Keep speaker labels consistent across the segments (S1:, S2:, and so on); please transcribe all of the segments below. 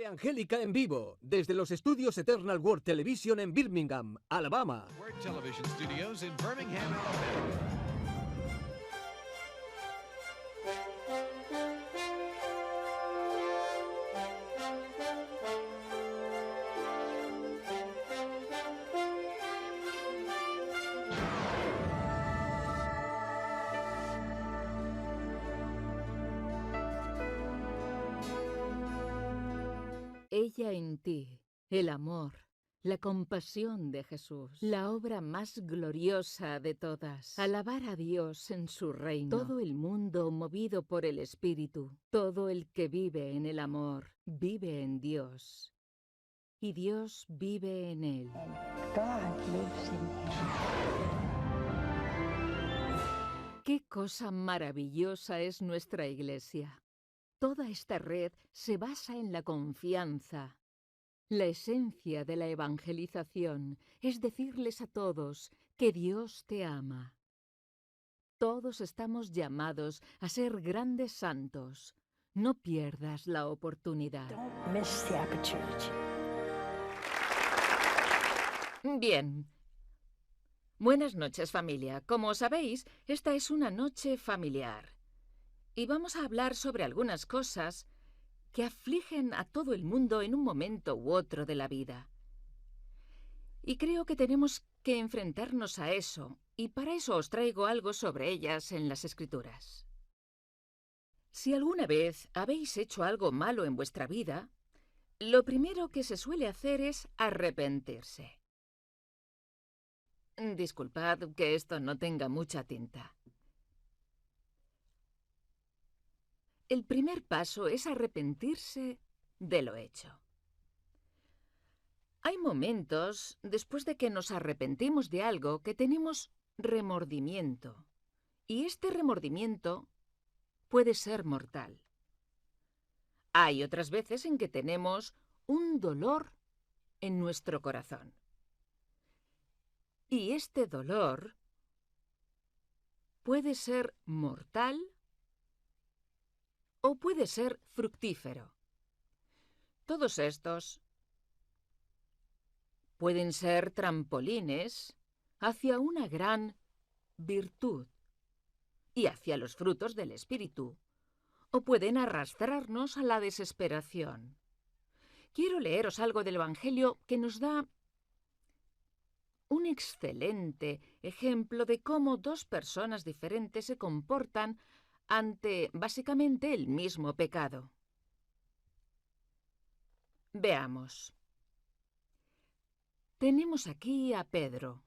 S1: Madre Angélica en vivo, desde los estudios Eternal World Television en Birmingham, Alabama.
S2: Word Television Studios in Birmingham, Alabama.
S3: Ella en ti, el amor, la compasión de Jesús, la obra más gloriosa de todas. Alabar a Dios en su reino. Todo el mundo movido por el Espíritu, todo el que vive en el amor, vive en Dios. Y Dios vive en él.
S4: God lives in him.
S3: ¡Qué cosa maravillosa es nuestra Iglesia! Toda esta red se basa en la confianza. La esencia de la evangelización es decirles a todos que Dios te ama. Todos estamos llamados a ser grandes santos. No pierdas la oportunidad.
S4: Don't miss the opportunity.
S3: Bien. Buenas noches, familia. Como sabéis, esta es una noche familiar. Y vamos a hablar sobre algunas cosas que afligen a todo el mundo en un momento u otro de la vida. Y creo que tenemos que enfrentarnos a eso, y para eso os traigo algo sobre ellas en las Escrituras. Si alguna vez habéis hecho algo malo en vuestra vida, lo primero que se suele hacer es arrepentirse. Disculpad que esto no tenga mucha tinta. El primer paso es arrepentirse de lo hecho. Hay momentos, después de que nos arrepentimos de algo, que tenemos remordimiento. Y este remordimiento puede ser mortal. Hay otras veces en que tenemos un dolor en nuestro corazón. Y este dolor puede ser mortal o puede ser fructífero. Todos estos pueden ser trampolines hacia una gran virtud y hacia los frutos del Espíritu, o pueden arrastrarnos a la desesperación. Quiero leeros algo del Evangelio que nos da un excelente ejemplo de cómo dos personas diferentes se comportan ante, básicamente, el mismo pecado. Veamos. Tenemos aquí a Pedro.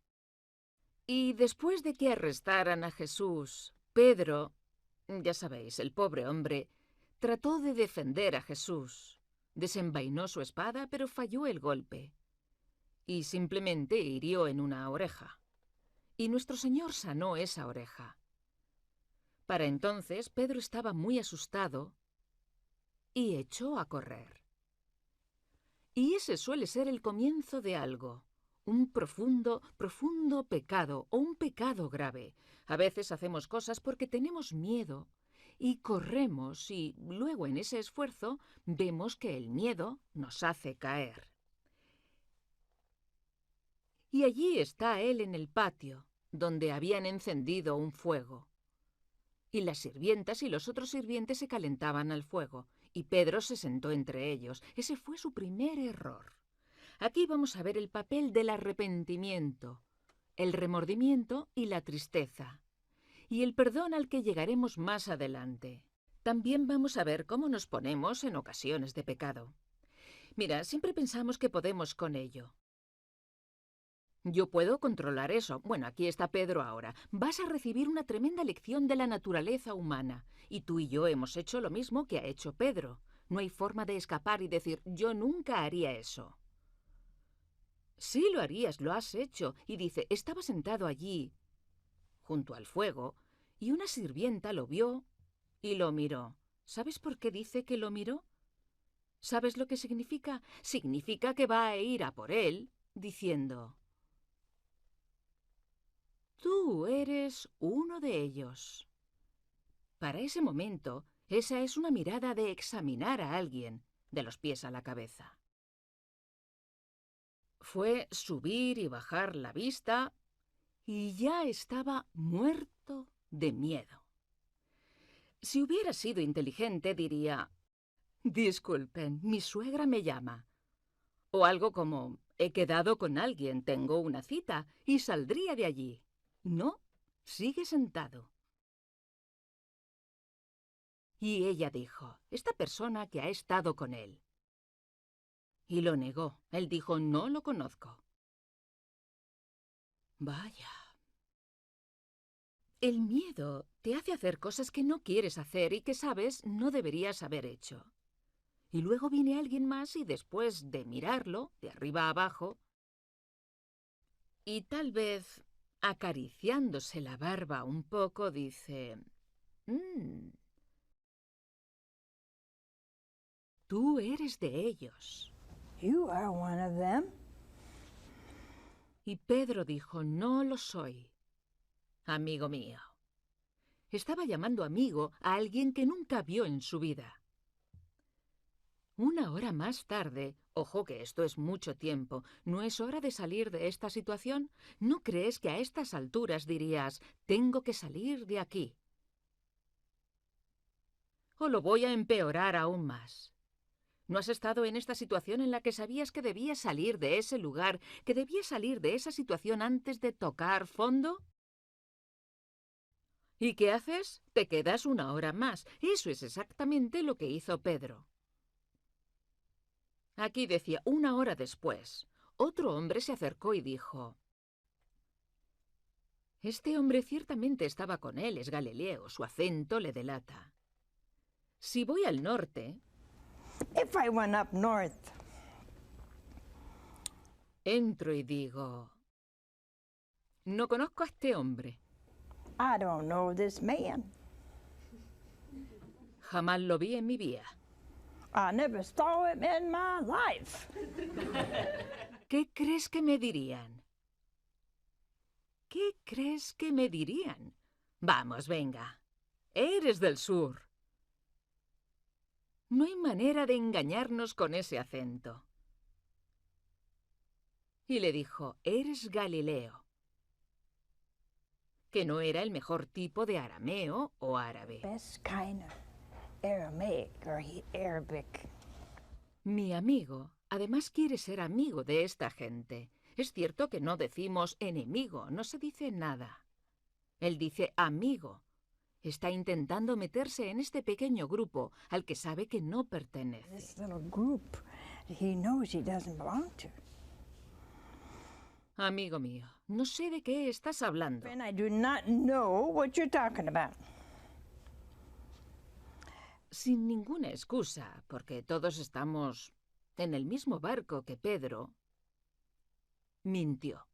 S3: Y después de que arrestaran a Jesús, Pedro, ya sabéis, el pobre hombre, trató de defender a Jesús. Desenvainó su espada, pero falló el golpe. Y simplemente hirió en una oreja. Y nuestro Señor sanó esa oreja. Para entonces, Pedro estaba muy asustado y echó a correr. Y ese suele ser el comienzo de algo, un profundo, profundo pecado o un pecado grave. A veces hacemos cosas porque tenemos miedo y corremos y luego en ese esfuerzo vemos que el miedo nos hace caer. Y allí está él en el patio, donde habían encendido un fuego. Y las sirvientas y los otros sirvientes se calentaban al fuego, y Pedro se sentó entre ellos. Ese fue su primer error. Aquí vamos a ver el papel del arrepentimiento, el remordimiento y la tristeza, y el perdón al que llegaremos más adelante. También vamos a ver cómo nos ponemos en ocasiones de pecado. Mira, siempre pensamos que podemos con ello. Yo puedo controlar eso. Bueno, aquí está Pedro ahora. Vas a recibir una tremenda lección de la naturaleza humana. Y tú y yo hemos hecho lo mismo que ha hecho Pedro. No hay forma de escapar y decir, yo nunca haría eso. Sí lo harías, lo has hecho. Y dice, estaba sentado allí, junto al fuego, y una sirvienta lo vio y lo miró. ¿Sabes por qué dice que lo miró? ¿Sabes lo que significa? Significa que va a ir a por él, diciendo, tú eres uno de ellos. Para ese momento, esa es una mirada de examinar a alguien, de los pies a la cabeza. Fue subir y bajar la vista y ya estaba muerto de miedo. Si hubiera sido inteligente diría: «Disculpen, mi suegra me llama». O algo como: «He quedado con alguien, tengo una cita», y saldría de allí. No, sigue sentado. Y ella dijo: «Esta persona que ha estado con él». Y lo negó. Él dijo: «No lo conozco». Vaya. El miedo te hace hacer cosas que no quieres hacer y que sabes no deberías haber hecho. Y luego viene alguien más y después de mirarlo, de arriba a abajo, y tal vez acariciándose la barba un poco, dice: tú eres de ellos».
S4: You are one of them.
S3: Y Pedro dijo: «No lo soy, amigo mío». Estaba llamando amigo a alguien que nunca vio en su vida. Una hora más tarde, ojo que esto es mucho tiempo, ¿no es hora de salir de esta situación? ¿No crees que a estas alturas dirías: «Tengo que salir de aquí»? ¿O lo voy a empeorar aún más? ¿No has estado en esta situación en la que sabías que debías salir de ese lugar, que debías salir de esa situación antes de tocar fondo? ¿Y qué haces? Te quedas una hora más. Eso es exactamente lo que hizo Pedro. Aquí decía: una hora después, otro hombre se acercó y dijo: «Este hombre ciertamente estaba con él, es Galileo, su acento le delata. Si voy al norte,
S4: If I went up north,
S3: entro y digo: no conozco a este hombre,
S4: I don't know this man.
S3: jamás lo vi en mi vida.
S4: I never saw him in my life.
S3: ¿Qué crees que me dirían? ¿Qué crees que me dirían? Vamos, venga, eres del sur. No hay manera de engañarnos con ese acento». Y le dijo: «Eres Galileo», que no era el mejor tipo de arameo o árabe.
S4: Best kind of Aramaic or Arabic.
S3: Mi amigo, además, quiere ser amigo de esta gente. Es cierto que no decimos enemigo, no se dice nada. Él dice amigo. Está intentando meterse en este pequeño grupo al que sabe que no pertenece.
S4: This little group he knows he doesn't belong to.
S3: Amigo mío, no sé de qué estás hablando.
S4: And I do not know what you're talking about.
S3: Sin ninguna excusa, porque todos estamos en el mismo barco que Pedro, mintió.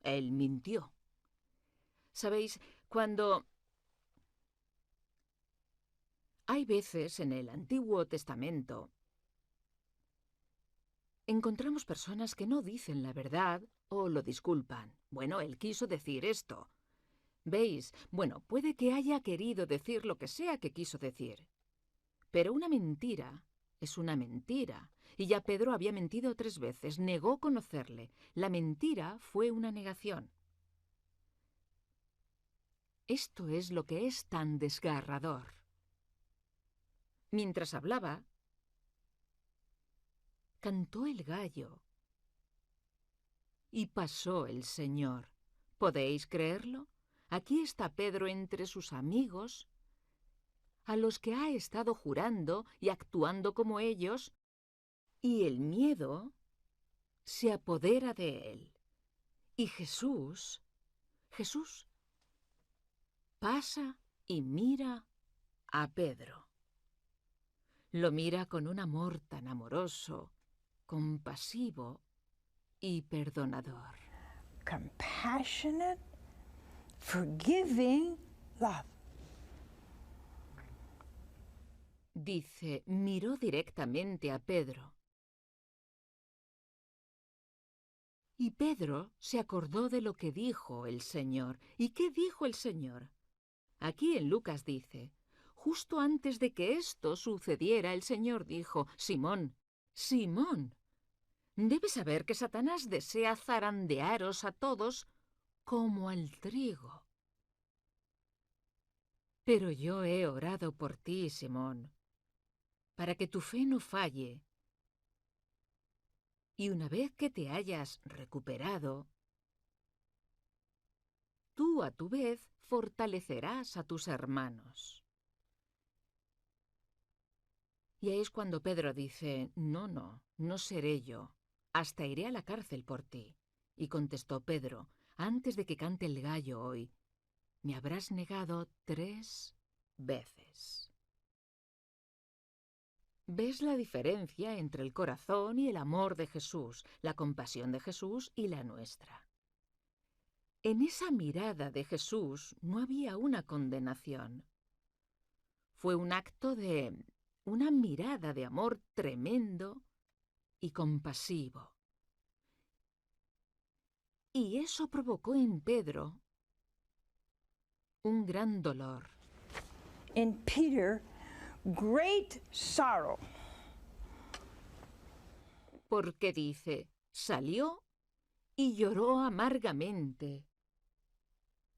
S3: Él mintió. ¿Sabéis? Cuando hay veces en el Antiguo Testamento encontramos personas que no dicen la verdad o lo disculpan. Bueno, él quiso decir esto. ¿Veis? Bueno, puede que haya querido decir lo que sea que quiso decir. Pero una mentira es una mentira. Y ya Pedro había mentido 3 veces, negó conocerle. La mentira fue una negación. Esto es lo que es tan desgarrador. Mientras hablaba, cantó el gallo y pasó el Señor. ¿Podéis creerlo? Aquí está Pedro entre sus amigos, a los que ha estado jurando y actuando como ellos, y el miedo se apodera de él. Y Jesús pasa y mira a Pedro. Lo mira con un amor tan amoroso, compasivo y perdonador.
S4: Compassionate, forgiving love.
S3: Dice, miró directamente a Pedro. Y Pedro se acordó de lo que dijo el Señor. ¿Y qué dijo el Señor? Aquí en Lucas dice, Justo antes de que esto sucediera, el Señor dijo: Simón, Simón, debes saber que Satanás desea zarandearos a todos como al trigo. Pero yo he orado por ti, Simón, para que tu fe no falle. Y una vez que te hayas recuperado, tú a tu vez fortalecerás a tus hermanos. Y ahí es cuando Pedro dice: no seré yo, hasta iré a la cárcel por ti. Y contestó Pedro: antes de que cante el gallo hoy, me habrás negado 3 veces. ¿Ves la diferencia entre el corazón y el amor de Jesús, la compasión de Jesús y la nuestra? En esa mirada de Jesús no había una condenación. Fue un acto de una mirada de amor tremendo y compasivo. Y eso provocó en Pedro un gran dolor.
S4: In Peter, great sorrow.
S3: Porque dice, salió y lloró amargamente.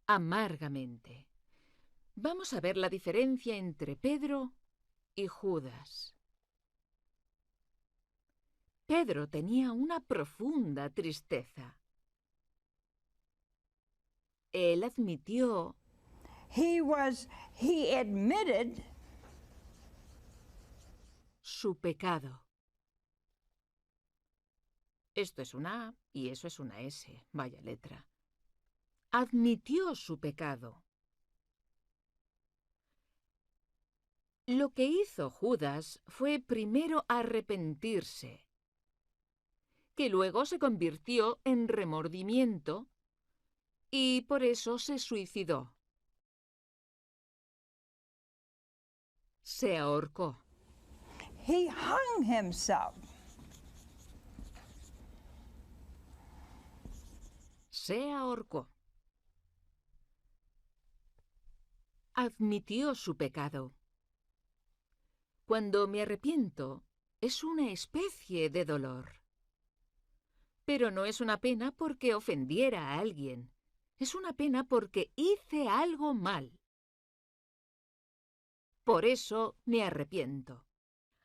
S3: Amargamente. Vamos a ver la diferencia entre Pedro y Judas. Pedro tenía una profunda tristeza. Él admitió
S4: He admitted
S3: su pecado. Esto es una A y eso es una S, vaya letra. Admitió su pecado. Lo que hizo Judas fue primero arrepentirse, que luego se convirtió en remordimiento y por eso se suicidó. Se ahorcó.
S4: he hung himself.
S3: Se ahorcó. Admitió su pecado. Cuando me arrepiento, es una especie de dolor. Pero no es una pena porque ofendiera a alguien. Es una pena porque hice algo mal. Por eso me arrepiento.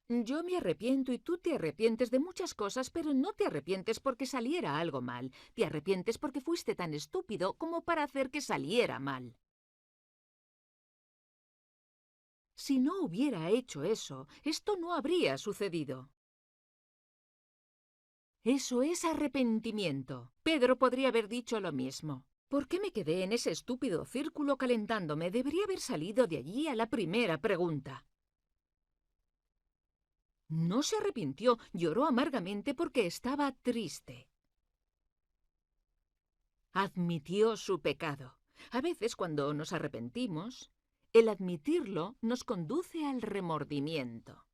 S3: Yo me arrepiento y tú te arrepientes de muchas cosas, pero no te arrepientes porque saliera algo mal. Te arrepientes porque fuiste tan estúpido como para hacer que saliera mal. Si no hubiera hecho eso, esto no habría sucedido. Eso es arrepentimiento. Pedro podría haber dicho lo mismo. ¿Por qué me quedé en ese estúpido círculo calentándome? Debería haber salido de allí a la primera pregunta. No se arrepintió, lloró amargamente porque estaba triste. Admitió su pecado. A veces, cuando nos arrepentimos, el admitirlo nos conduce al remordimiento.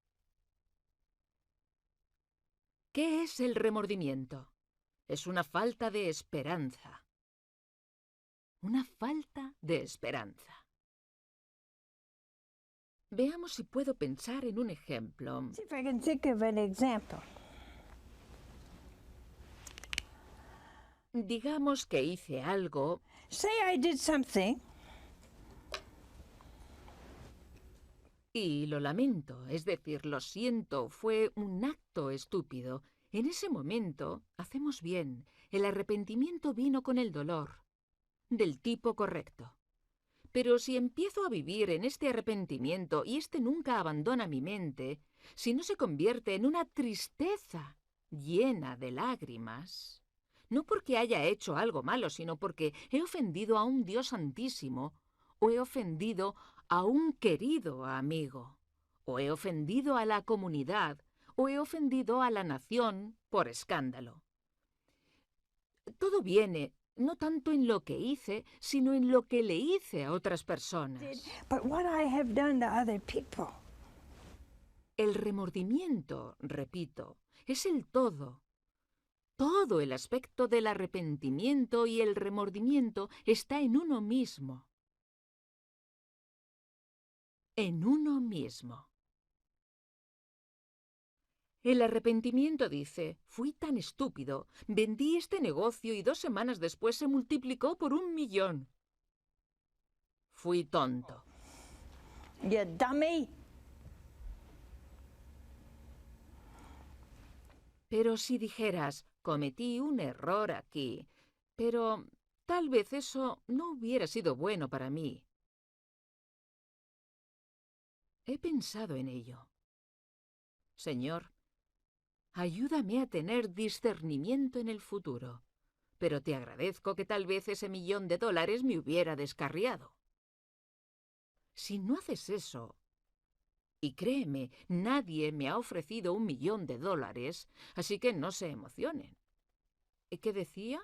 S3: ¿Qué es el remordimiento? Es una falta de esperanza. Una falta de esperanza. Veamos si puedo pensar en un ejemplo.
S4: See if I can think of an example.
S3: Digamos que hice algo
S4: Say I did something
S3: y lo lamento, es decir, lo siento, fue un acto estúpido. En ese momento hacemos bien. El arrepentimiento vino con el dolor, del tipo correcto. Pero si empiezo a vivir en este arrepentimiento y este nunca abandona mi mente, si no se convierte en una tristeza llena de lágrimas, no porque haya hecho algo malo, sino porque he ofendido a un Dios santísimo, o he ofendido a un querido amigo, o he ofendido a la comunidad, o he ofendido a la nación por escándalo. Todo viene no tanto en lo que hice, sino en lo que le hice a otras personas.
S4: but what I have done to other people.
S3: El remordimiento, repito, es el todo. Todo el aspecto del arrepentimiento y el remordimiento está en uno mismo. en uno mismo. El arrepentimiento dice, fui tan estúpido, vendí este negocio y 2 semanas después se multiplicó por 1.000.000. Fui tonto.
S4: You dummy.
S3: Pero si dijeras, cometí un error aquí, pero tal vez eso no hubiera sido bueno para mí. He pensado en ello. Señor, ayúdame a tener discernimiento en el futuro, pero te agradezco que tal vez ese $1.000.000 me hubiera descarriado. Si no haces eso, y créeme, nadie me ha ofrecido $1.000.000, así que no se emocionen. ¿Qué decía?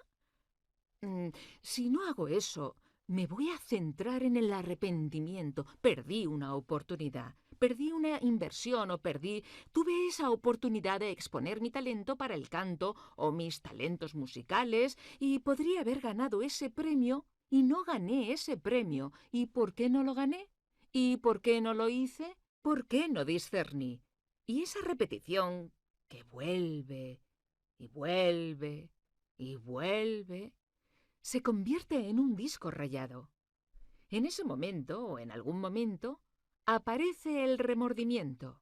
S3: Si no hago eso, me voy a centrar en el arrepentimiento. Perdí una oportunidad, perdí una inversión o tuve esa oportunidad de exponer mi talento para el canto o mis talentos musicales y podría haber ganado ese premio y no gané ese premio. ¿Y por qué no lo gané? ¿Y por qué no lo hice? ¿Por qué no discerní? Y esa repetición que vuelve y vuelve y vuelve se convierte en un disco rayado. En ese momento, o en algún momento, aparece el remordimiento.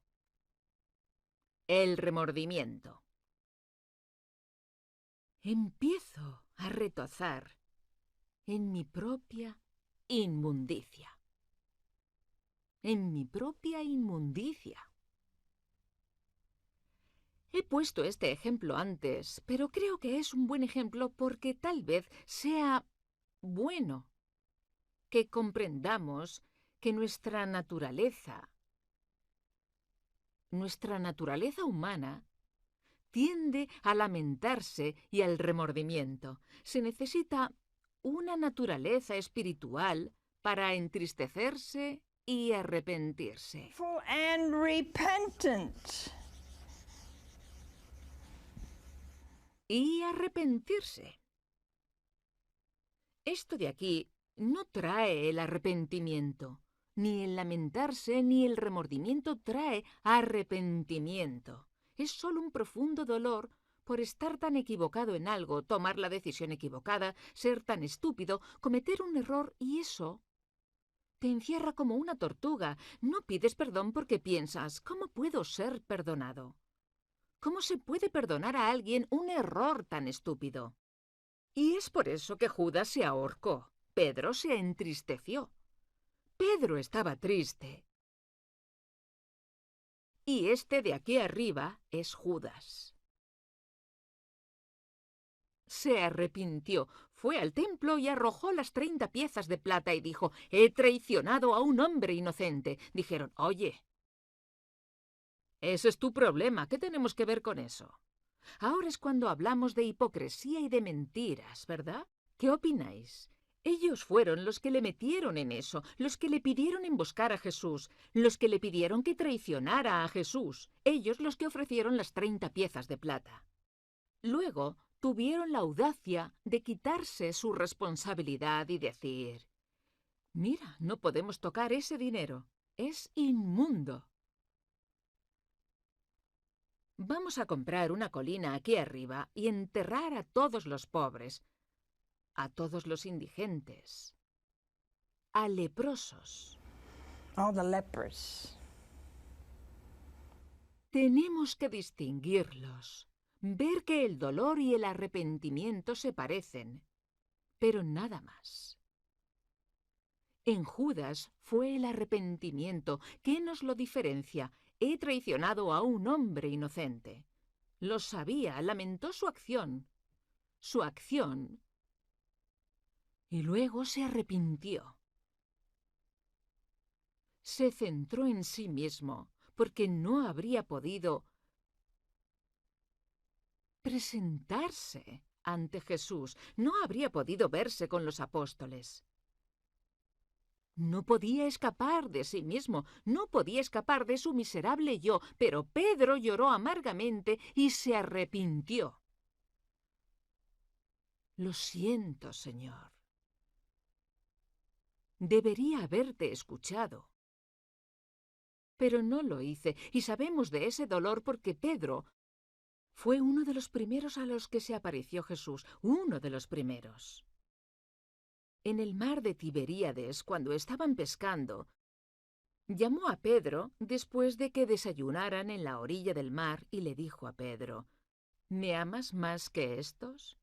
S3: El remordimiento. Empiezo a retozar en mi propia inmundicia. En mi propia inmundicia. He puesto este ejemplo antes, pero creo que es un buen ejemplo porque tal vez sea bueno que comprendamos que nuestra naturaleza humana tiende a lamentarse y al remordimiento. Se necesita una naturaleza espiritual para entristecerse y arrepentirse.
S4: Full and repentant.
S3: Y arrepentirse. Esto de aquí no trae el arrepentimiento. Ni el lamentarse ni el remordimiento trae arrepentimiento. Es solo un profundo dolor por estar tan equivocado en algo, tomar la decisión equivocada, ser tan estúpido, cometer un error y eso te encierra como una tortuga. No pides perdón porque piensas, ¿cómo puedo ser perdonado? ¿Cómo se puede perdonar a alguien un error tan estúpido? Y es por eso que Judas se ahorcó. Pedro se entristeció. Pedro estaba triste. Y este de aquí arriba es Judas. Se arrepintió, fue al templo y arrojó las 30 piezas de plata y dijo, he traicionado a un hombre inocente. Dijeron, oye, ese es tu problema, ¿qué tenemos que ver con eso? Ahora es cuando hablamos de hipocresía y de mentiras, ¿verdad? ¿Qué opináis? Ellos fueron los que le metieron en eso, los que le pidieron emboscar a Jesús, los que le pidieron que traicionara a Jesús, ellos los que ofrecieron las 30 piezas de plata. Luego tuvieron la audacia de quitarse su responsabilidad y decir, mira, no podemos tocar ese dinero, es inmundo. Vamos a comprar una colina aquí arriba y enterrar a todos los pobres, a todos los indigentes, a leprosos.
S4: All the lepers.
S3: Tenemos que distinguirlos, ver que el dolor y el arrepentimiento se parecen, pero nada más. En Judas fue el arrepentimiento. ¿Qué nos lo diferencia? He traicionado a un hombre inocente. Lo sabía, lamentó su acción. Su acción. Y luego se arrepintió. Se centró en sí mismo, porque no habría podido presentarse ante Jesús, no habría podido verse con los apóstoles. No podía escapar de sí mismo, no podía escapar de su miserable yo, pero Pedro lloró amargamente y se arrepintió. Lo siento, Señor. Debería haberte escuchado. Pero no lo hice, y sabemos de ese dolor porque Pedro fue uno de los primeros a los que se apareció Jesús, uno de los primeros. En el mar de Tiberíades, cuando estaban pescando, llamó a Pedro después de que desayunaran en la orilla del mar y le dijo a Pedro, ¿me amas más que estos?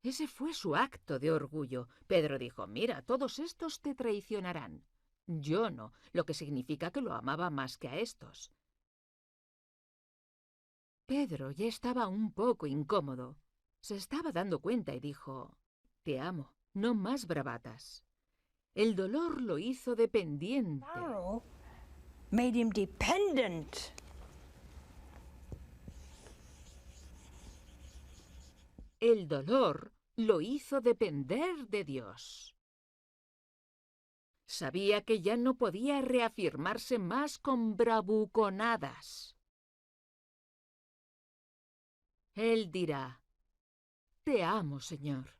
S3: Ese fue su acto de orgullo. Pedro dijo, mira, todos estos te traicionarán. Yo no, lo que significa que lo amaba más que a estos. Pedro ya estaba un poco incómodo. Se estaba dando cuenta y dijo, te amo, no más bravatas. El dolor lo hizo dependiente.
S4: Sorrow made him dependent.
S3: El dolor lo hizo depender de Dios. Sabía que ya no podía reafirmarse más con bravuconadas. Él dirá, te amo, Señor.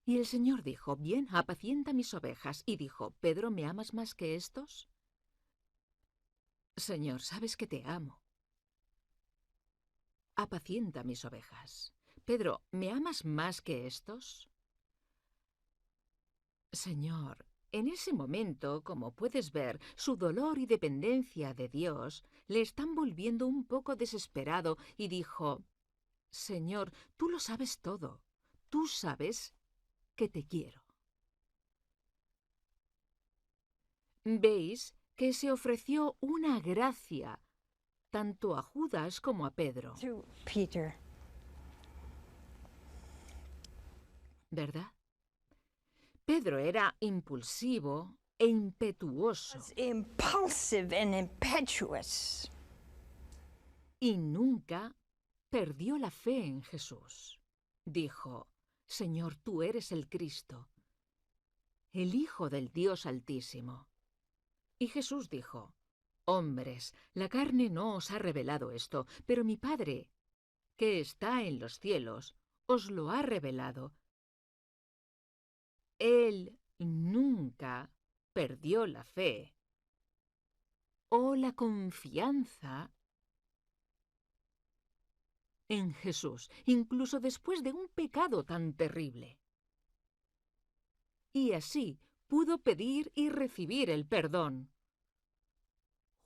S3: Y el Señor dijo, bien, apacienta mis ovejas. Y dijo, Pedro, ¿me amas más que estos? Señor, sabes que te amo. Apacienta mis ovejas. Pedro, ¿me amas más que estos? Señor, en ese momento, como puedes ver, su dolor y dependencia de Dios le están volviendo un poco desesperado y dijo, Señor, tú lo sabes todo. Tú sabes que te quiero. Veis que se ofreció una gracia tanto a Judas como a Pedro,
S4: To Peter.
S3: ¿verdad? Pedro era impulsivo e impetuoso
S4: Was impulsive and impetuous.
S3: y nunca perdió la fe en Jesús. Dijo, Señor, tú eres el Cristo, el Hijo del Dios Altísimo. Y Jesús dijo, hombres, la carne no os ha revelado esto, pero mi Padre, que está en los cielos, os lo ha revelado. Él nunca perdió la fe o la confianza en Jesús, incluso después de un pecado tan terrible. Y así pudo pedir y recibir el perdón.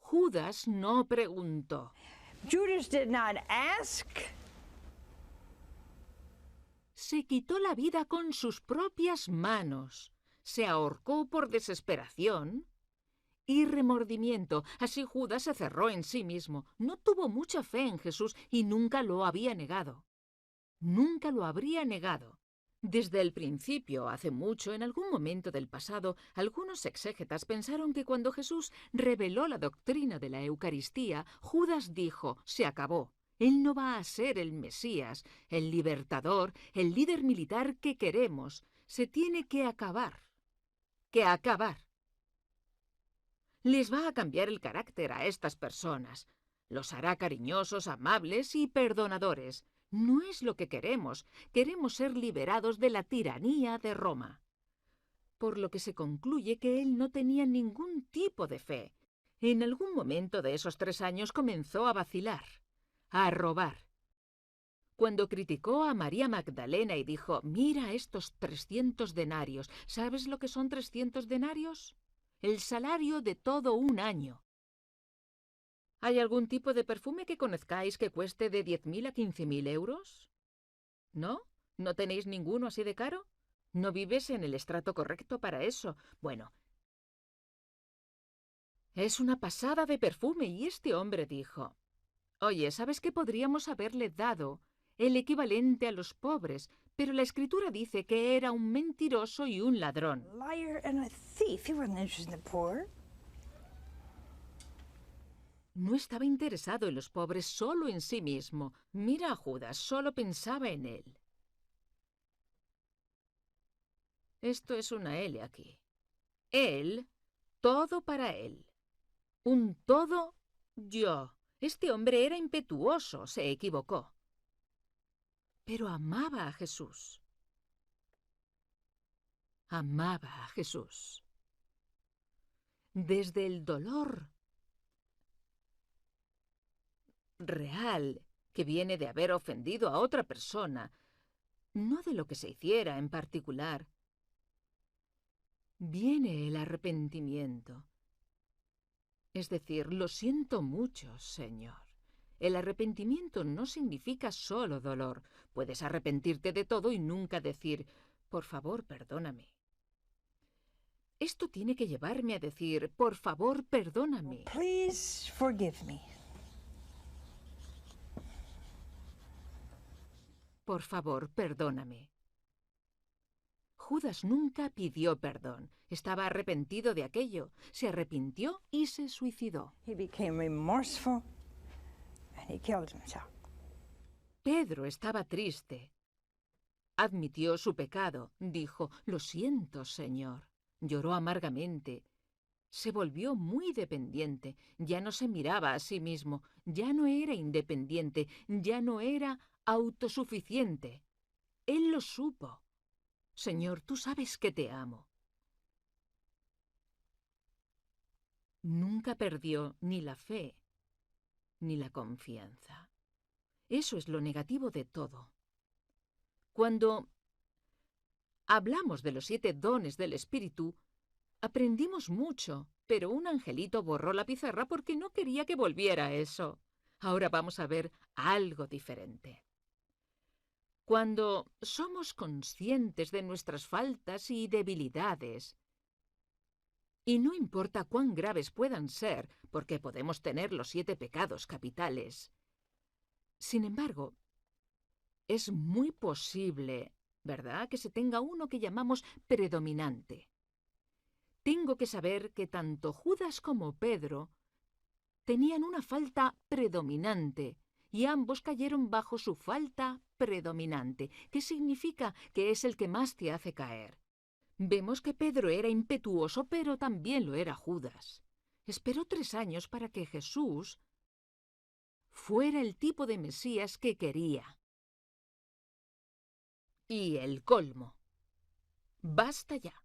S3: Judas no preguntó.
S4: Judas did not ask.
S3: Se quitó la vida con sus propias manos, se ahorcó por desesperación y remordimiento. Así Judas se cerró en sí mismo. No tuvo mucha fe en Jesús y nunca lo había negado. Nunca lo habría negado. Desde el principio, hace mucho, en algún momento del pasado, algunos exégetas pensaron que cuando Jesús reveló la doctrina de la Eucaristía, Judas dijo, se acabó. Él no va a ser el Mesías, el libertador, el líder militar que queremos. Se tiene que acabar. Que acabar. Les va a cambiar el carácter a estas personas. Los hará cariñosos, amables y perdonadores. No es lo que queremos. Queremos ser liberados de la tiranía de Roma. Por lo que se concluye que él no tenía ningún tipo de fe. En algún momento de esos 3 años comenzó a vacilar, a robar. Cuando criticó a María Magdalena y dijo, mira estos 300 denarios. ¿Sabes lo que son 300 denarios? El salario de todo un año. ¿Hay algún tipo de perfume que conozcáis que cueste de 10.000 a 15.000 euros? ¿No? ¿No tenéis ninguno así de caro? ¿No vives en el estrato correcto para eso? Bueno, es una pasada de perfume y este hombre dijo, oye, ¿sabes qué podríamos haberle dado el equivalente a los pobres? Pero la Escritura dice que era un mentiroso y un ladrón.
S4: Liar and a thief. He wasn't interested in the poor.
S3: No estaba interesado en los pobres, solo en sí mismo. Mira a Judas, solo pensaba en él. Esto es una L aquí. Él, todo para él. Un todo yo. Este hombre era impetuoso, se equivocó. Pero amaba a Jesús. Amaba a Jesús. desde el dolor real que viene de haber ofendido a otra persona, no de lo que se hiciera en particular, viene el arrepentimiento. Es decir, lo siento mucho, Señor. El arrepentimiento no significa solo dolor. Puedes arrepentirte de todo y nunca decir, por favor, perdóname. Esto tiene que llevarme a decir, por favor, perdóname.
S4: Please forgive me.
S3: Por favor, perdóname. Judas nunca pidió perdón. Estaba arrepentido de aquello. Se arrepintió y se suicidó.
S4: He became remorseful and he killed himself.
S3: Pedro estaba triste. Admitió su pecado. Dijo, lo siento, Señor. Lloró amargamente. Se volvió muy dependiente. Ya no se miraba a sí mismo. Ya no era independiente. Ya no era autosuficiente. Él lo supo. Señor, tú sabes que te amo. Nunca perdió ni la fe ni la confianza. Eso es lo negativo de todo. Cuando hablamos de los 7 dones del Espíritu, aprendimos mucho, pero un angelito borró la pizarra porque no quería que volviera a eso. Ahora vamos a ver algo diferente. Cuando somos conscientes de nuestras faltas y debilidades, y no importa cuán graves puedan ser, porque podemos tener los 7 pecados capitales, sin embargo, es muy posible, ¿verdad?, que se tenga uno que llamamos predominante. Tengo que saber que tanto Judas como Pedro tenían una falta predominante, y ambos cayeron bajo su falta predominante, que significa que es el que más te hace caer. Vemos que Pedro era impetuoso, pero también lo era Judas. Esperó 3 años para que Jesús fuera el tipo de Mesías que quería. Y el colmo. Basta ya.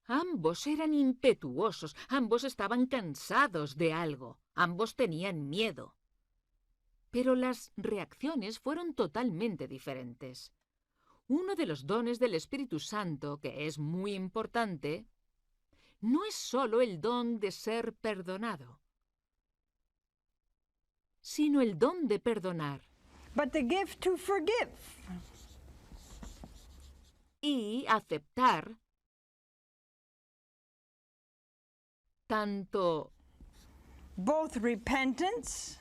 S3: Ambos eran impetuosos, ambos estaban cansados de algo, ambos tenían miedo. Pero las reacciones fueron totalmente diferentes. Uno de los dones del Espíritu Santo, que es muy importante, no es solo el don de ser perdonado, sino el don de perdonar.
S4: But the gift to forgive.
S3: Y aceptar tanto
S4: Both repentance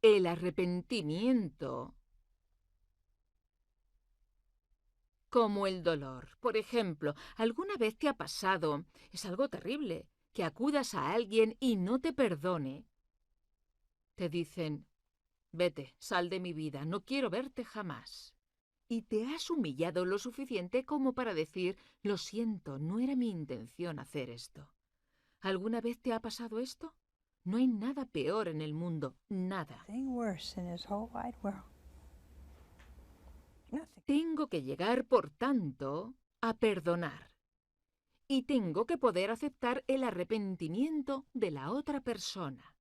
S3: el arrepentimiento como el dolor. Por ejemplo, ¿alguna vez te ha pasado, es algo terrible, que acudas a alguien y no te perdone? Te dicen, vete, sal de mi vida, no quiero verte jamás. Y te has humillado lo suficiente como para decir, lo siento, no era mi intención hacer esto. ¿Alguna vez te ha pasado esto? No hay nada peor en el mundo, nada.
S4: thing worse in this whole wide world. Nothing.
S3: Tengo que llegar, por tanto, a perdonar. Y tengo que poder aceptar el arrepentimiento de la otra persona.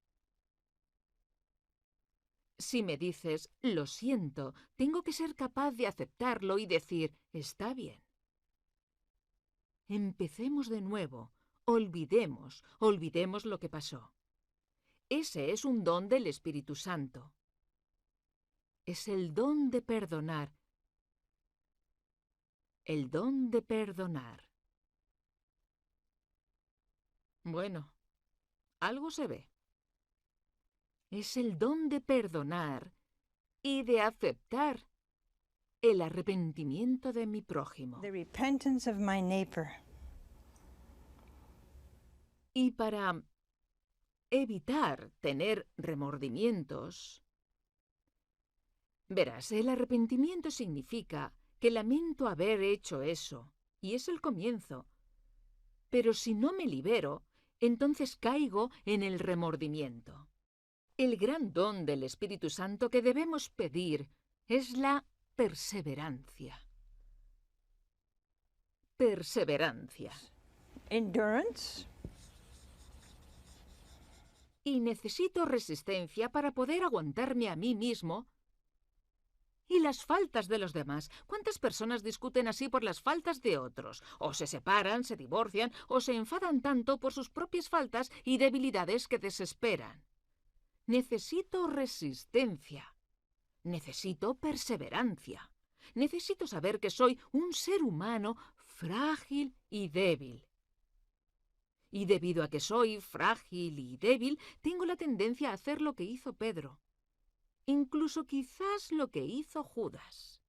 S3: Si me dices, lo siento, tengo que ser capaz de aceptarlo y decir, está bien. Empecemos de nuevo, olvidemos lo que pasó. Ese es un don del Espíritu Santo. Es el don de perdonar. El don de perdonar. Bueno, algo se ve. Es el don de perdonar y de aceptar el arrepentimiento de mi prójimo.
S4: The repentance of my neighbor.
S3: Y para evitar tener remordimientos, verás, el arrepentimiento significa que lamento haber hecho eso, y es el comienzo. Pero si no me libero, entonces caigo en el remordimiento. El gran don del Espíritu Santo que debemos pedir es la perseverancia. perseverancia.
S4: Endurance.
S3: Y necesito resistencia para poder aguantarme a mí mismo y las faltas de los demás. ¿Cuántas personas discuten así por las faltas de otros? O se separan, se divorcian, o se enfadan tanto por sus propias faltas y debilidades que desesperan. Necesito resistencia. Necesito perseverancia. Necesito saber que soy un ser humano frágil y débil. Y debido a que soy frágil y débil, tengo la tendencia a hacer lo que hizo Pedro. Incluso quizás lo que hizo Judas.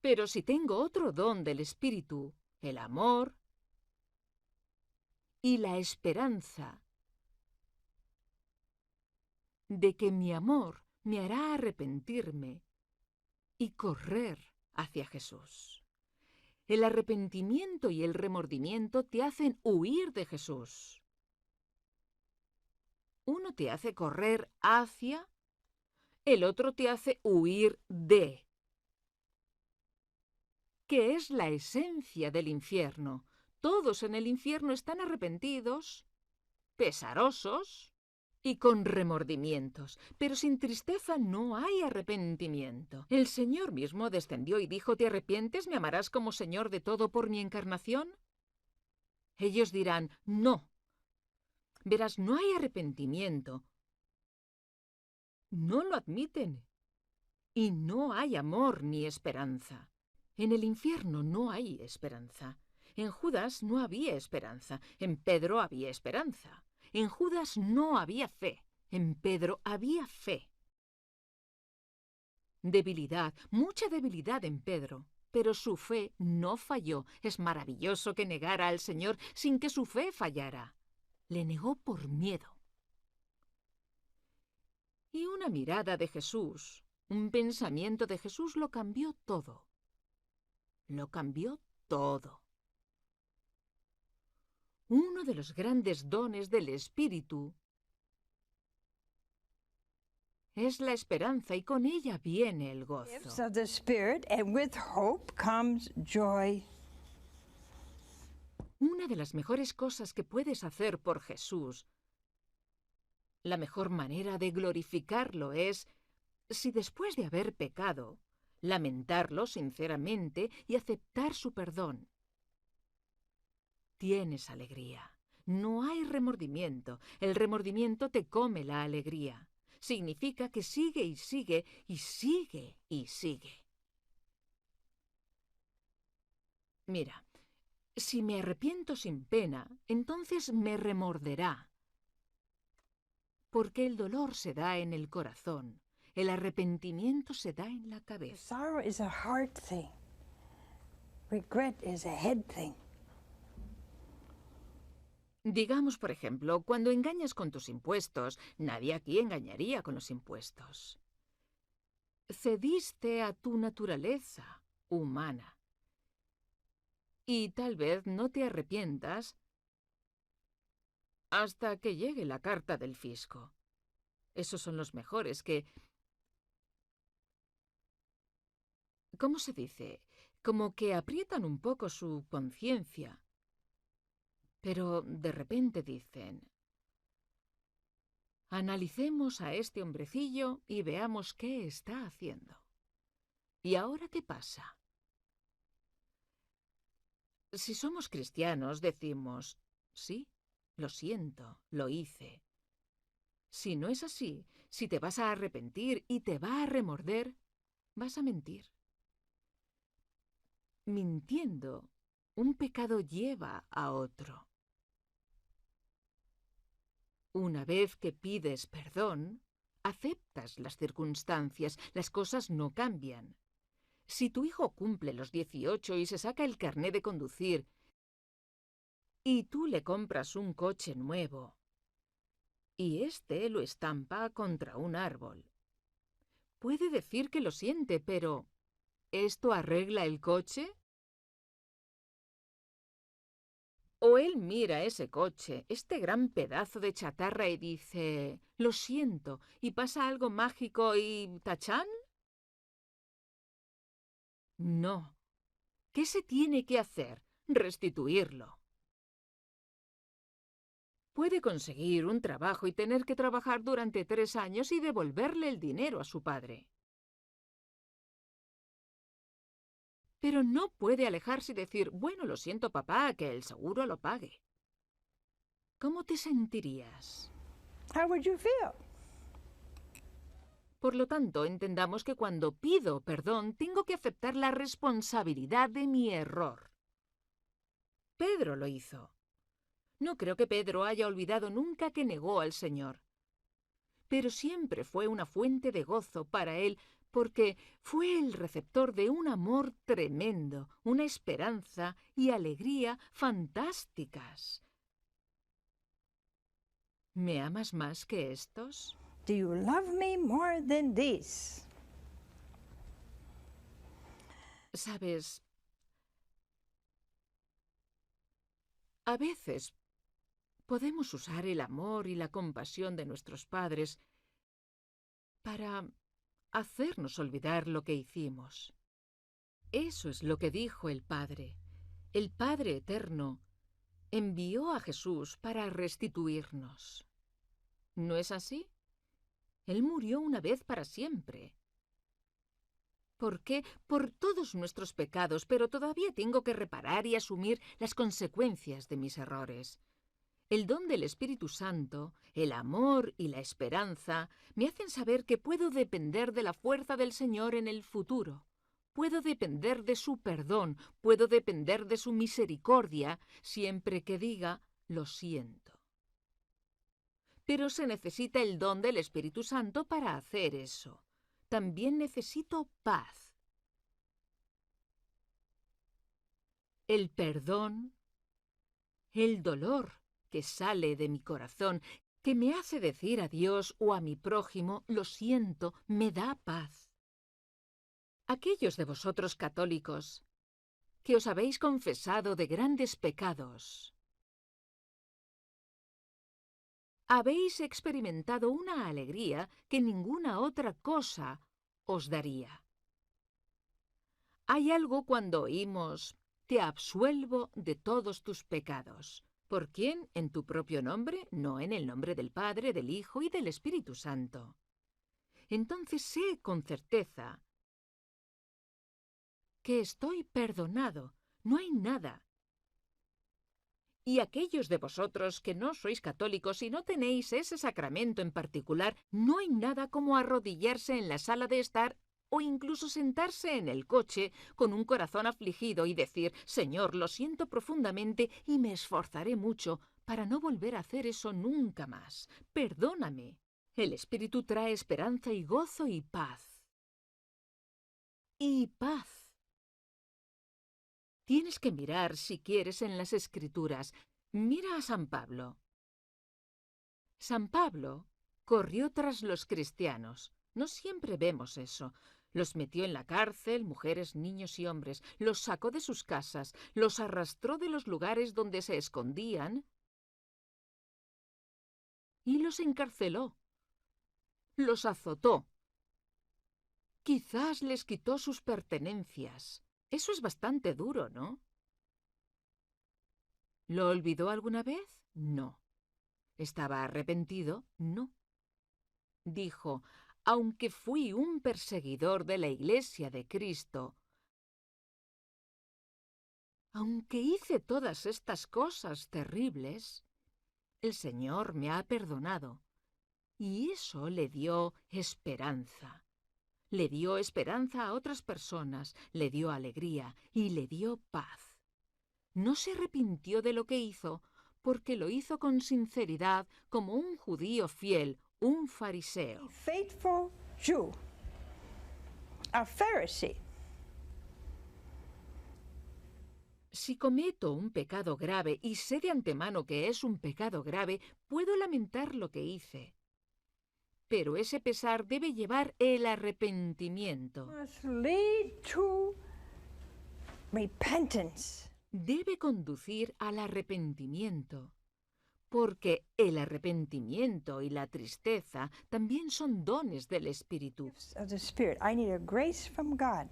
S3: Pero si tengo otro don del Espíritu, el amor y la esperanza de que mi amor me hará arrepentirme y correr hacia Jesús. El arrepentimiento y el remordimiento te hacen huir de Jesús. Uno te hace correr hacia, el otro te hace huir de. ¿Qué es la esencia del infierno? Todos en el infierno están arrepentidos, pesarosos y con remordimientos, pero sin tristeza no hay arrepentimiento. El Señor mismo descendió y dijo: ¿te arrepientes? ¿Me amarás como Señor de todo por mi encarnación? Ellos dirán: no. Verás, no hay arrepentimiento. No lo admiten. Y no hay amor ni esperanza. En el infierno no hay esperanza. En Judas no había esperanza. En Pedro había esperanza. En Judas no había fe. En Pedro había fe. Debilidad, mucha debilidad en Pedro. Pero su fe no falló. Es maravilloso que negara al Señor sin que su fe fallara. Le negó por miedo. Y una mirada de Jesús, un pensamiento de Jesús lo cambió todo. Lo cambió todo. Uno de los grandes dones del Espíritu es la esperanza y con ella viene el
S4: Gifts
S3: gozo.
S4: of the Spirit, and with hope comes joy.
S3: Una de las mejores cosas que puedes hacer por Jesús, la mejor manera de glorificarlo es, si después de haber pecado, lamentarlo sinceramente y aceptar su perdón. Tienes alegría. No hay remordimiento. El remordimiento te come la alegría. Significa que sigue y sigue y sigue y sigue. Mira, si me arrepiento sin pena, entonces me remorderá. Porque el dolor se da en el corazón. El arrepentimiento se da en la cabeza.
S4: Sorrow is a heart thing. Regret is a head thing.
S3: Digamos, por ejemplo, cuando engañas con tus impuestos, nadie aquí engañaría con los impuestos. Cediste a tu naturaleza humana. Y tal vez no te arrepientas hasta que llegue la carta del fisco. Esos son los mejores que... ¿Cómo se dice? Como que aprietan un poco su conciencia. Pero de repente dicen: analicemos a este hombrecillo y veamos qué está haciendo. ¿Y ahora qué pasa? Si somos cristianos, decimos: sí, lo siento, lo hice. Si no es así, si te vas a arrepentir y te va a remorder, vas a mentir. Mintiendo, un pecado lleva a otro. Una vez que pides perdón, aceptas las circunstancias, las cosas no cambian. Si tu hijo cumple los 18 y se saca el carné de conducir y tú le compras un coche nuevo y éste lo estampa contra un árbol, puede decir que lo siente, pero ¿esto arregla el coche? O él mira ese coche, este gran pedazo de chatarra, y dice: lo siento, y pasa algo mágico y... ¿tachán? No. ¿Qué se tiene que hacer? Restituirlo. Puede conseguir un trabajo y tener que trabajar durante 3 años y devolverle el dinero a su padre. Pero no puede alejarse y decir, bueno, lo siento, papá, que el seguro lo pague. ¿Cómo te sentirías?
S4: How would you feel?
S3: Por lo tanto, entendamos que cuando pido perdón, tengo que aceptar la responsabilidad de mi error. Pedro lo hizo. No creo que Pedro haya olvidado nunca que negó al Señor. Pero siempre fue una fuente de gozo para él, porque fue el receptor de un amor tremendo, una esperanza y alegría fantásticas. ¿Me amas más que estos?
S4: Do you love me more than these?
S3: Sabes, a veces podemos usar el amor y la compasión de nuestros padres para hacernos olvidar lo que hicimos. Eso es lo que dijo el Padre. El Padre Eterno envió a Jesús para restituirnos. ¿No es así? Él murió una vez para siempre. ¿Por qué? Por todos nuestros pecados, pero todavía tengo que reparar y asumir las consecuencias de mis errores. El don del Espíritu Santo, el amor y la esperanza me hacen saber que puedo depender de la fuerza del Señor en el futuro. Puedo depender de su perdón, puedo depender de su misericordia, siempre que diga, lo siento. Pero se necesita el don del Espíritu Santo para hacer eso. También necesito paz. El perdón, el dolor que sale de mi corazón, que me hace decir a Dios o a mi prójimo, lo siento, me da paz. Aquellos de vosotros católicos que os habéis confesado de grandes pecados, habéis experimentado una alegría que ninguna otra cosa os daría. Hay algo cuando oímos, te absuelvo de todos tus pecados. ¿Por quién? En tu propio nombre, no en el nombre del Padre, del Hijo y del Espíritu Santo. Entonces sé con certeza que estoy perdonado, no hay nada. Y aquellos de vosotros que no sois católicos y no tenéis ese sacramento en particular, no hay nada como arrodillarse en la sala de estar o incluso sentarse en el coche con un corazón afligido y decir, Señor, lo siento profundamente y me esforzaré mucho para no volver a hacer eso nunca más. Perdóname. El Espíritu trae esperanza y gozo y paz. Y paz. Tienes que mirar, si quieres, en las Escrituras. Mira a San Pablo. San Pablo corrió tras los cristianos. No siempre vemos eso. Los metió en la cárcel, mujeres, niños y hombres. Los sacó de sus casas. Los arrastró de los lugares donde se escondían. Y los encarceló. Los azotó. Quizás les quitó sus pertenencias. Eso es bastante duro, ¿no? ¿Lo olvidó alguna vez? No. ¿Estaba arrepentido? No. Dijo, aunque fui un perseguidor de la Iglesia de Cristo, aunque hice todas estas cosas terribles, el Señor me ha perdonado. Y eso le dio esperanza. Le dio esperanza a otras personas, le dio alegría y le dio paz. No se arrepintió de lo que hizo, porque lo hizo con sinceridad como un judío fiel, un fariseo.
S4: A faithful Jew, a Pharisee.
S3: Si cometo un pecado grave y sé de antemano que es un pecado grave, puedo lamentar lo que hice. Pero ese pesar debe llevar el arrepentimiento.
S4: Must lead to repentance.
S3: Debe conducir al arrepentimiento, porque el arrepentimiento y la tristeza también son dones del Espíritu.
S4: Of the Spirit. I need a grace from God.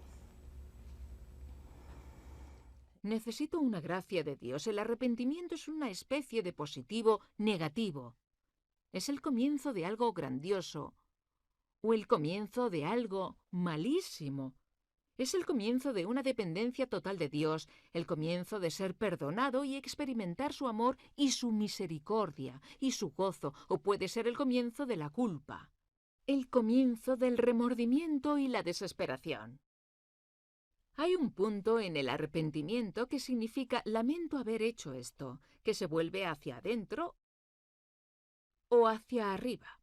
S3: Necesito una gracia de Dios. El arrepentimiento es una especie de positivo negativo. Es el comienzo de algo grandioso o el comienzo de algo malísimo. Es el comienzo de una dependencia total de Dios, el comienzo de ser perdonado y experimentar su amor y su misericordia y su gozo, o puede ser el comienzo de la culpa, el comienzo del remordimiento y la desesperación. Hay un punto en el arrepentimiento que significa lamento haber hecho esto, que se vuelve hacia adentro o hacia arriba.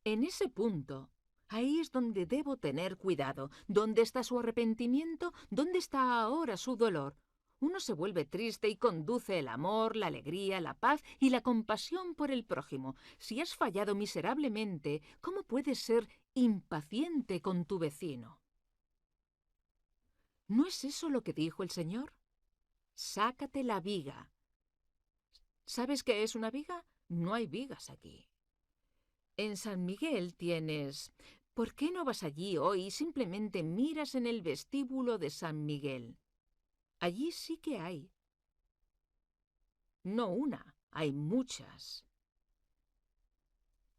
S3: En ese punto, ahí es donde debo tener cuidado. ¿Dónde está su arrepentimiento? ¿Dónde está ahora su dolor? Uno se vuelve triste y conduce el amor, la alegría, la paz y la compasión por el prójimo. Si has fallado miserablemente, ¿cómo puedes ser impaciente con tu vecino? ¿No es eso lo que dijo el Señor? Sácate la viga. ¿Sabes qué es una viga? No hay vigas aquí. En San Miguel tienes... ¿Por qué no vas allí hoy y simplemente miras en el vestíbulo de San Miguel? Allí sí que hay. No una, hay muchas.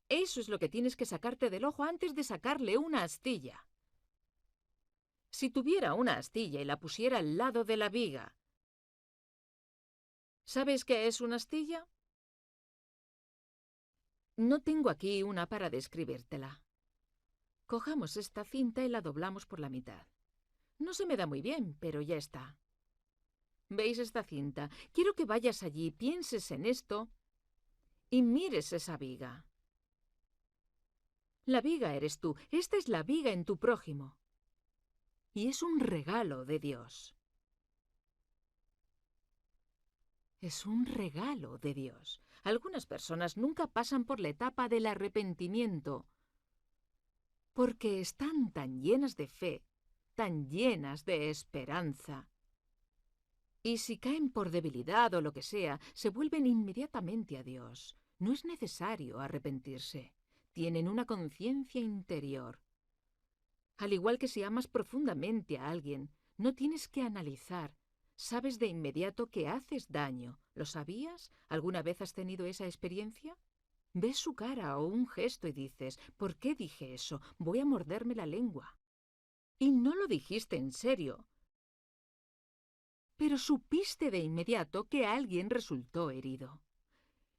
S3: Eso es lo que tienes que sacarte del ojo antes de sacarle una astilla. Si tuviera una astilla y la pusiera al lado de la viga, ¿sabes qué es una astilla? No tengo aquí una para describírtela. Cojamos esta cinta y la doblamos por la mitad. No se me da muy bien, pero ya está. ¿Veis esta cinta? Quiero que vayas allí, pienses en esto y mires esa viga. La viga eres tú. Esta es la viga en tu prójimo. Y es un regalo de Dios. Es un regalo de Dios. Algunas personas nunca pasan por la etapa del arrepentimiento porque están tan llenas de fe, tan llenas de esperanza. Y si caen por debilidad o lo que sea, se vuelven inmediatamente a Dios. No es necesario arrepentirse. Tienen una conciencia interior. Al igual que si amas profundamente a alguien, no tienes que analizar. Sabes de inmediato que haces daño. ¿Lo sabías? ¿Alguna vez has tenido esa experiencia? Ves su cara o un gesto y dices, ¿por qué dije eso? Voy a morderme la lengua. Y no lo dijiste en serio. Pero supiste de inmediato que alguien resultó herido.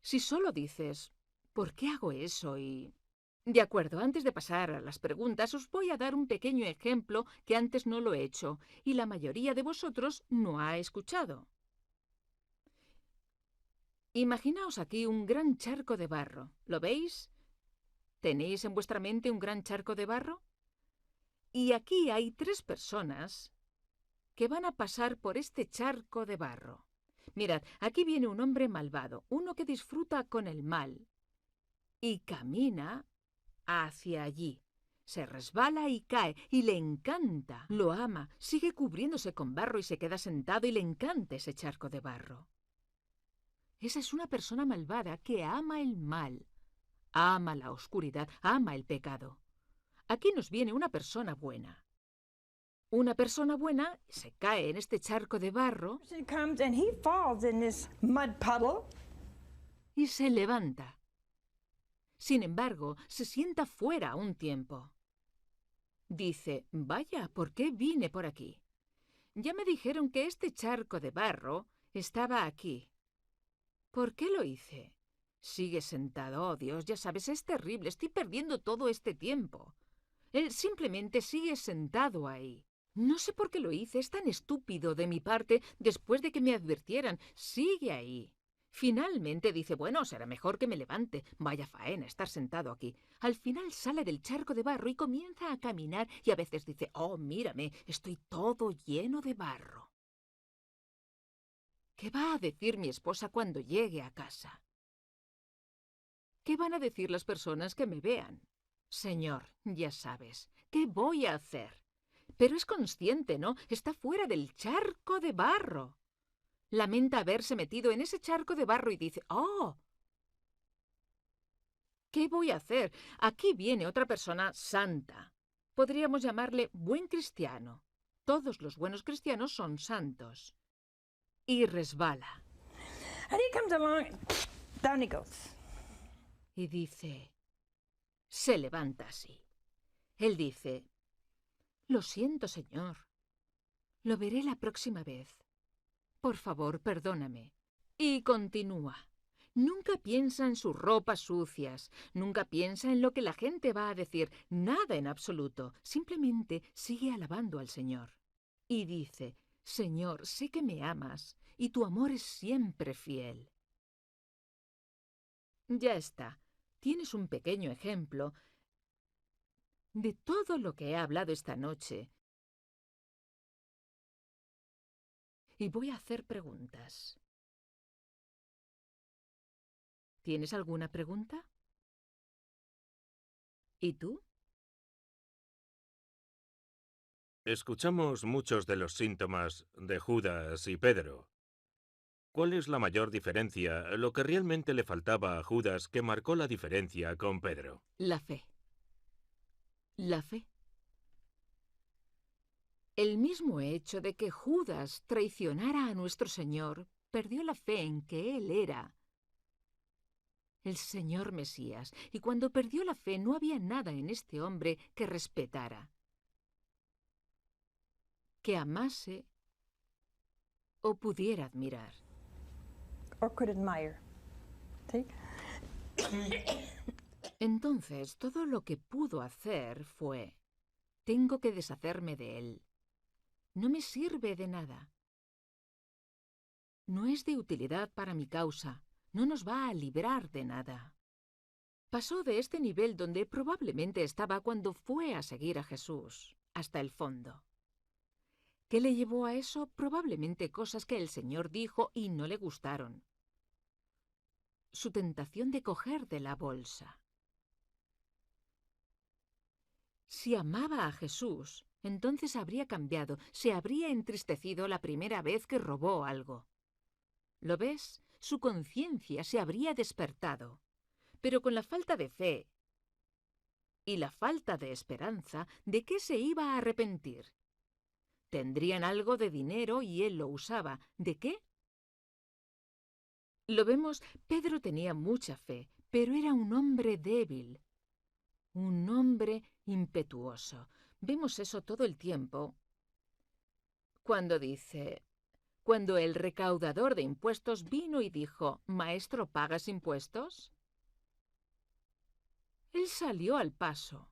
S3: Si solo dices, ¿por qué hago eso? Y... De acuerdo, antes de pasar a las preguntas, os voy a dar un pequeño ejemplo que antes no lo he hecho y la mayoría de vosotros no ha escuchado. Imaginaos aquí un gran charco de barro. ¿Lo veis? ¿Tenéis en vuestra mente un gran charco de barro? Y aquí hay 3 personas que van a pasar por este charco de barro. Mirad, aquí viene un hombre malvado, uno que disfruta con el mal, y camina hacia allí. Se resbala y cae, y le encanta, lo ama, sigue cubriéndose con barro y se queda sentado y le encanta ese charco de barro. Esa es una persona malvada que ama el mal, ama la oscuridad, ama el pecado. Aquí nos viene una persona buena. Una persona buena se cae en este charco de barro
S4: He comes and he falls in this mud puddle.
S3: y se levanta. Sin embargo, se sienta fuera un tiempo. Dice, vaya, ¿por qué vine por aquí? Ya me dijeron que este charco de barro estaba aquí. ¿Por qué lo hice? Sigue sentado, oh Dios, ya sabes, es terrible, estoy perdiendo todo este tiempo. Él simplemente sigue sentado ahí. No sé por qué lo hice, es tan estúpido de mi parte después de que me advirtieran. Sigue ahí. Finalmente dice, bueno, será mejor que me levante. Vaya faena estar sentado aquí. Al final sale del charco de barro y comienza a caminar y a veces dice, oh, mírame, estoy todo lleno de barro. ¿Qué va a decir mi esposa cuando llegue a casa? ¿Qué van a decir las personas que me vean? Señor, ya sabes, ¿qué voy a hacer? Pero es consciente, ¿no? Está fuera del charco de barro. Lamenta haberse metido en ese charco de barro y dice, ¡oh! ¿Qué voy a hacer? Aquí viene otra persona santa. Podríamos llamarle buen cristiano. Todos los buenos cristianos son santos. Y resbala.
S4: And he comes along and down he goes.
S3: Y dice, se levanta así. Él dice, lo siento, Señor. Lo veré la próxima vez. Por favor, perdóname. Y continúa. Nunca piensa en sus ropas sucias, nunca piensa en lo que la gente va a decir, nada en absoluto. Simplemente sigue alabando al Señor. Y dice, Señor, sé que me amas y tu amor es siempre fiel. Ya está. Tienes un pequeño ejemplo de todo lo que he hablado esta noche. Y voy a hacer preguntas. ¿Tienes alguna pregunta? ¿Y tú?
S5: Escuchamos muchos de los síntomas de Judas y Pedro. ¿Cuál es la mayor diferencia, lo que realmente le faltaba a Judas que marcó la diferencia con Pedro?
S3: La fe. La fe. El mismo hecho de que Judas traicionara a nuestro Señor perdió la fe en que Él era el Señor Mesías, y cuando perdió la fe no había nada en este hombre que respetara, que amase o pudiera admirar.
S4: Or could admire. See?
S3: Entonces, todo lo que pudo hacer fue, tengo que deshacerme de él. No me sirve de nada. No es de utilidad para mi causa. No nos va a librar de nada. Pasó de este nivel donde probablemente estaba cuando fue a seguir a Jesús, hasta el fondo. ¿Qué le llevó a eso? Probablemente cosas que el Señor dijo y no le gustaron. Su tentación de coger de la bolsa. Si amaba a Jesús, entonces habría cambiado, se habría entristecido la primera vez que robó algo. ¿Lo ves? Su conciencia se habría despertado. Pero con la falta de fe y la falta de esperanza, ¿de qué se iba a arrepentir? Tendrían algo de dinero y él lo usaba. ¿De qué? Lo vemos, Pedro tenía mucha fe, pero era un hombre débil, un hombre impetuoso. Vemos eso todo el tiempo cuando dice, cuando el recaudador de impuestos vino y dijo, «Maestro, ¿pagas impuestos?». Él salió al paso.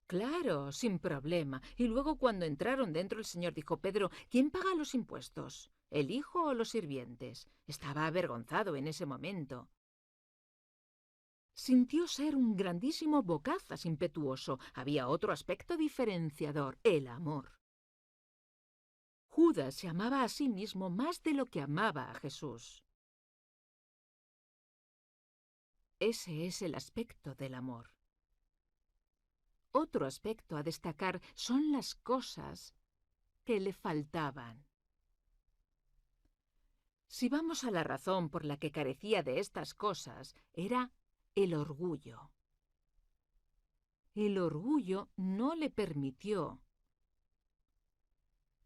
S3: Claro, sin problema. Y luego cuando entraron dentro el Señor dijo, «Pedro, ¿quién paga los impuestos? ¿El hijo o los sirvientes?». Estaba avergonzado en ese momento. Sintió ser un grandísimo bocazas impetuoso. Había otro aspecto diferenciador, el amor. Judas se amaba a sí mismo más de lo que amaba a Jesús. Ese es el aspecto del amor. Otro aspecto a destacar son las cosas que le faltaban. Si vamos a la razón por la que carecía de estas cosas, era el orgullo. El orgullo no le permitió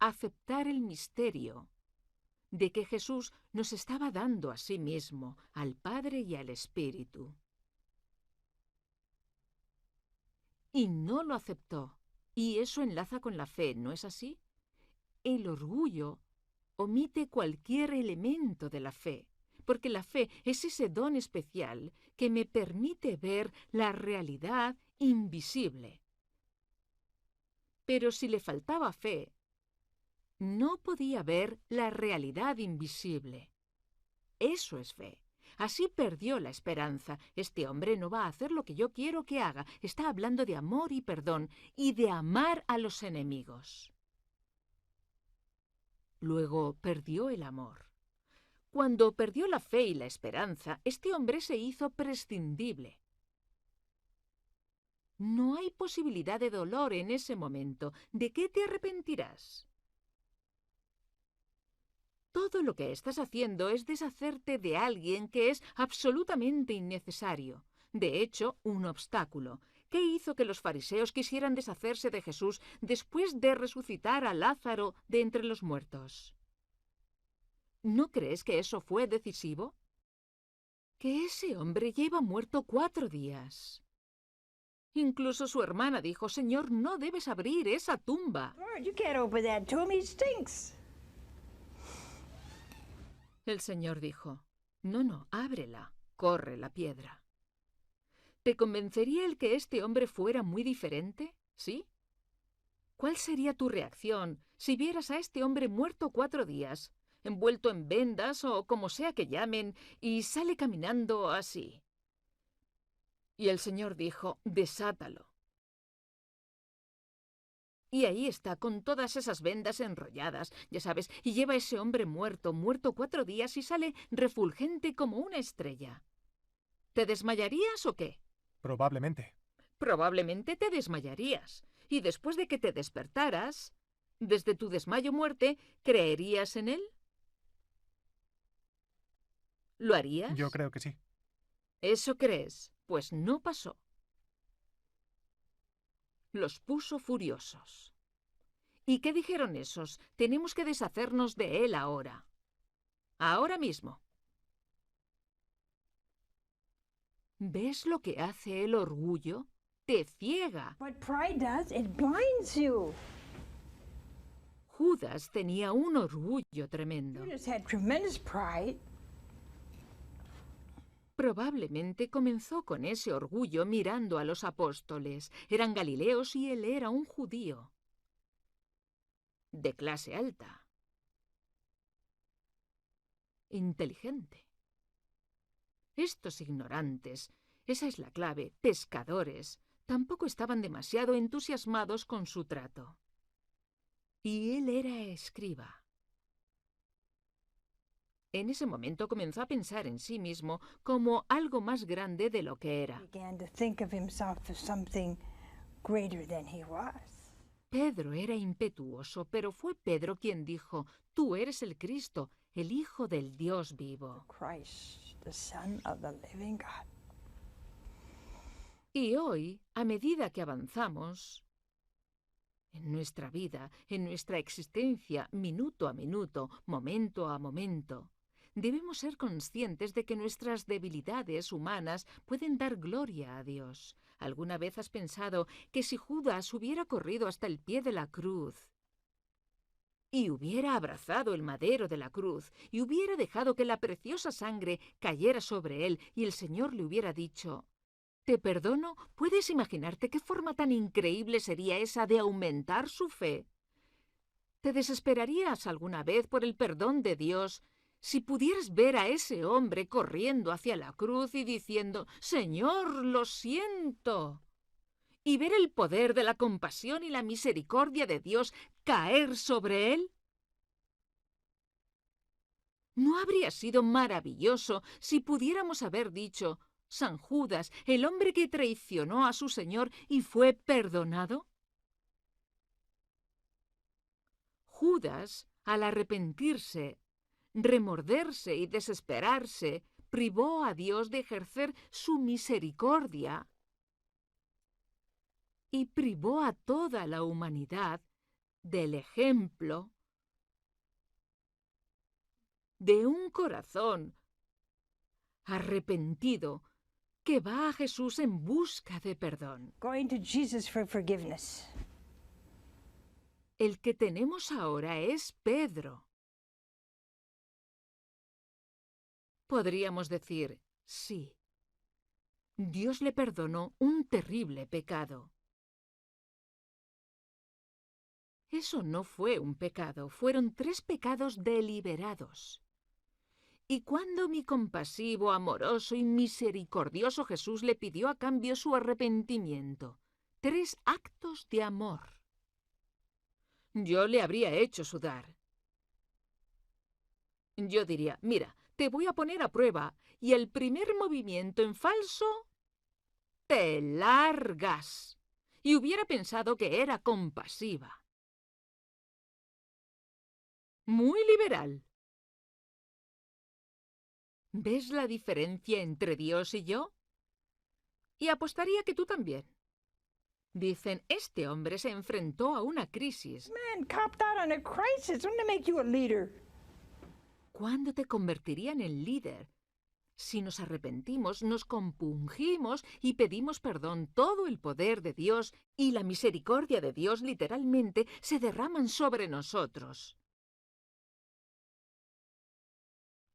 S3: aceptar el misterio de que Jesús nos estaba dando a sí mismo, al Padre y al Espíritu. Y no lo aceptó. Y eso enlaza con la fe, ¿no es así? El orgullo omite cualquier elemento de la fe, porque la fe es ese don especial que me permite ver la realidad invisible. Pero si le faltaba fe, no podía ver la realidad invisible. Eso es fe. Así perdió la esperanza. Este hombre no va a hacer lo que yo quiero que haga. Está hablando de amor y perdón y de amar a los enemigos. Luego perdió el amor. Cuando perdió la fe y la esperanza, este hombre se hizo prescindible. No hay posibilidad de dolor en ese momento. ¿De qué te arrepentirás? Todo lo que estás haciendo es deshacerte de alguien que es absolutamente innecesario. De hecho, un obstáculo, ¿Qué hizo que los fariseos quisieran deshacerse de Jesús después de resucitar a Lázaro de entre los muertos? ¿No crees que eso fue decisivo? Que ese hombre lleva muerto 4 días. Incluso su hermana dijo, Señor, no debes abrir esa tumba.
S4: Lord, you can't open that tomb. He stinks.
S3: El Señor dijo, no, ábrela, corre la piedra. ¿Te convencería el que este hombre fuera muy diferente? ¿Sí? ¿Cuál sería tu reacción si vieras a este hombre muerto 4 días, envuelto en vendas o como sea que llamen, y sale caminando así? Y el Señor dijo, desátalo. Y ahí está, con todas esas vendas enrolladas, ya sabes, y lleva a ese hombre muerto 4 días y sale refulgente como una estrella. ¿Te desmayarías o qué?
S6: Probablemente.
S3: Probablemente te desmayarías. Y después de que te despertaras, desde tu desmayo muerte, ¿creerías en él? ¿Lo harías?
S6: Yo creo que sí.
S3: ¿Eso crees? Pues no pasó. Los puso furiosos. ¿Y qué dijeron esos? Tenemos que deshacernos de él ahora. Ahora mismo. ¿Ves lo que hace el orgullo? Te ciega.
S4: What pride does, it blinds you.
S3: Judas tenía un orgullo tremendo.
S4: Judas had tremendous pride.
S3: Probablemente comenzó con ese orgullo mirando a los apóstoles. Eran galileos y él era un judío. De clase alta. Inteligente. Estos ignorantes, esa es la clave, pescadores, tampoco estaban demasiado entusiasmados con su trato. Y él era escriba. En ese momento comenzó a pensar en sí mismo como algo más grande de lo que era.
S4: Began to think of himself as something greater than he was.
S3: Pedro era impetuoso, pero fue Pedro quien dijo, tú eres el Cristo, el Hijo del Dios vivo.
S4: Christ, the Son of the living God.
S3: Y hoy, a medida que avanzamos en nuestra vida, en nuestra existencia, minuto a minuto, momento a momento, debemos ser conscientes de que nuestras debilidades humanas pueden dar gloria a Dios. ¿Alguna vez has pensado que si Judas hubiera corrido hasta el pie de la cruz y hubiera abrazado el madero de la cruz y hubiera dejado que la preciosa sangre cayera sobre él y el Señor le hubiera dicho, «Te perdono», ¿puedes imaginarte qué forma tan increíble sería esa de aumentar su fe? ¿Te desesperarías alguna vez por el perdón de Dios si pudieras ver a ese hombre corriendo hacia la cruz y diciendo, «Señor, lo siento», y ver el poder de la compasión y la misericordia de Dios caer sobre él? ¿No habría sido maravilloso si pudiéramos haber dicho, San Judas, el hombre que traicionó a su Señor y fue perdonado? Judas, al arrepentirse, remorderse y desesperarse, privó a Dios de ejercer su misericordia y privó a toda la humanidad del ejemplo de un corazón arrepentido que va a Jesús en busca de perdón.
S4: Going to Jesus for forgiveness.
S3: El que tenemos ahora es Pedro. Podríamos decir, sí, Dios le perdonó un terrible pecado. Eso no fue un pecado, fueron 3 pecados deliberados. Y cuando mi compasivo, amoroso y misericordioso Jesús le pidió a cambio su arrepentimiento, 3 actos de amor, yo le habría hecho sudar. Yo diría, mira, te voy a poner a prueba y el primer movimiento en falso, te largas. Y hubiera pensado que era compasiva. Muy liberal. ¿Ves la diferencia entre Dios y yo? Y apostaría que tú también. Dicen, este hombre se enfrentó a una crisis.
S4: Man copped out on a crisis. Doesn't it make you a leader?
S3: ¿Cuándo te convertirían en líder? Si nos arrepentimos, nos compungimos y pedimos perdón, todo el poder de Dios y la misericordia de Dios literalmente se derraman sobre nosotros.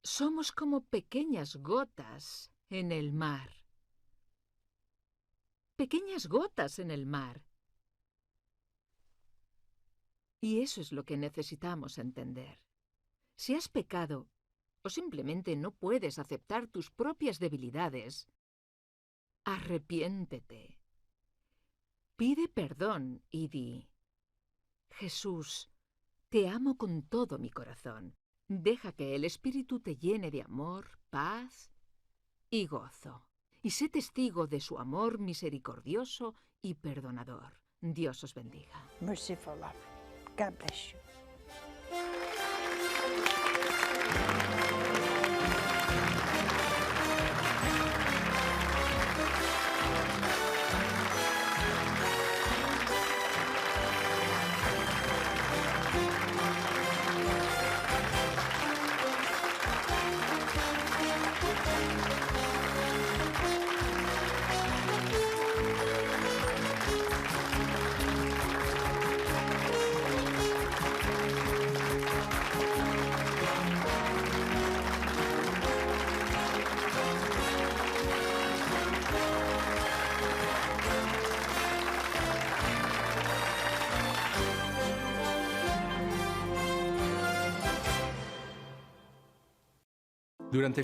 S3: Somos como pequeñas gotas en el mar. Pequeñas gotas en el mar. Y eso es lo que necesitamos entender. Si has pecado o simplemente no puedes aceptar tus propias debilidades, arrepiéntete. Pide perdón y di, Jesús, te amo con todo mi corazón. Deja que el Espíritu te llene de amor, paz y gozo. Y sé testigo de su amor misericordioso y perdonador. Dios os bendiga.
S4: Merciful love. God bless you.
S6: Durante